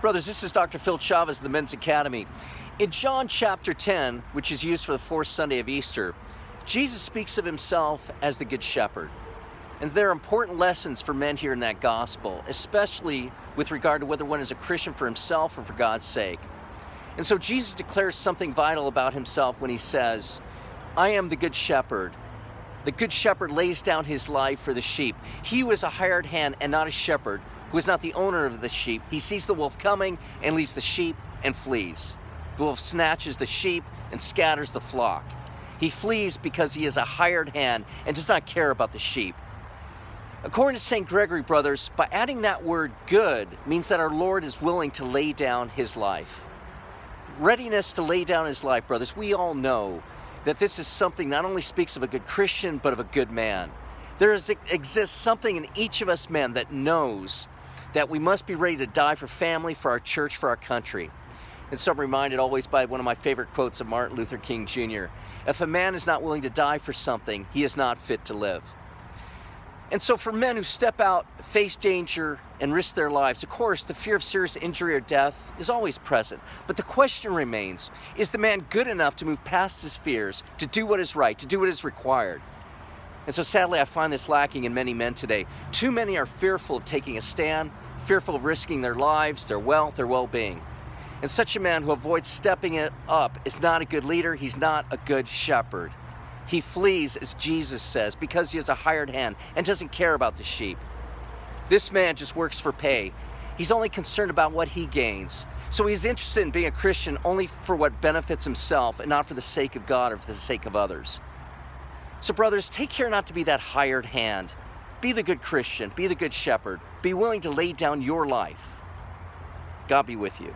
Brothers, this is Dr. Phil Chavez of the Men's Academy. In John chapter 10, which is used for the fourth Sunday of Easter, Jesus speaks of himself as the Good Shepherd. And there are important lessons for men here in that gospel, especially with regard to whether one is a Christian for himself or for God's sake. And so Jesus declares something vital about himself when he says, I am the Good Shepherd. The Good Shepherd lays down his life for the sheep. He who is a hired hand and not a shepherd, who is not the owner of the sheep, he sees the wolf coming and leaves the sheep and flees. The wolf snatches the sheep and scatters the flock. He flees because he is a hired hand and does not care about the sheep. According to St. Gregory, brothers, by adding that word good means that our Lord is willing to lay down his life. Readiness to lay down his life, brothers, we all know that this is something not only speaks of a good Christian, but of a good man. There exists something in each of us men that knows that we must be ready to die for family, for our church, for our country. And so I'm reminded always by one of my favorite quotes of Martin Luther King Jr. If a man is not willing to die for something, he is not fit to live. And so for men who step out, face danger, and risk their lives, of course, the fear of serious injury or death is always present. But the question remains, is the man good enough to move past his fears, to do what is right, to do what is required? And so sadly, I find this lacking in many men today. Too many are fearful of taking a stand, fearful of risking their lives, their wealth, their well-being. And such a man who avoids stepping it up is not a good leader. He's not a good shepherd. He flees, as Jesus says, because he is a hired hand and doesn't care about the sheep. This man just works for pay. He's only concerned about what he gains. So he's interested in being a Christian only for what benefits himself and not for the sake of God or for the sake of others. So brothers, take care not to be that hired hand. Be the good Christian. Be the good shepherd. Be willing to lay down your life. God be with you.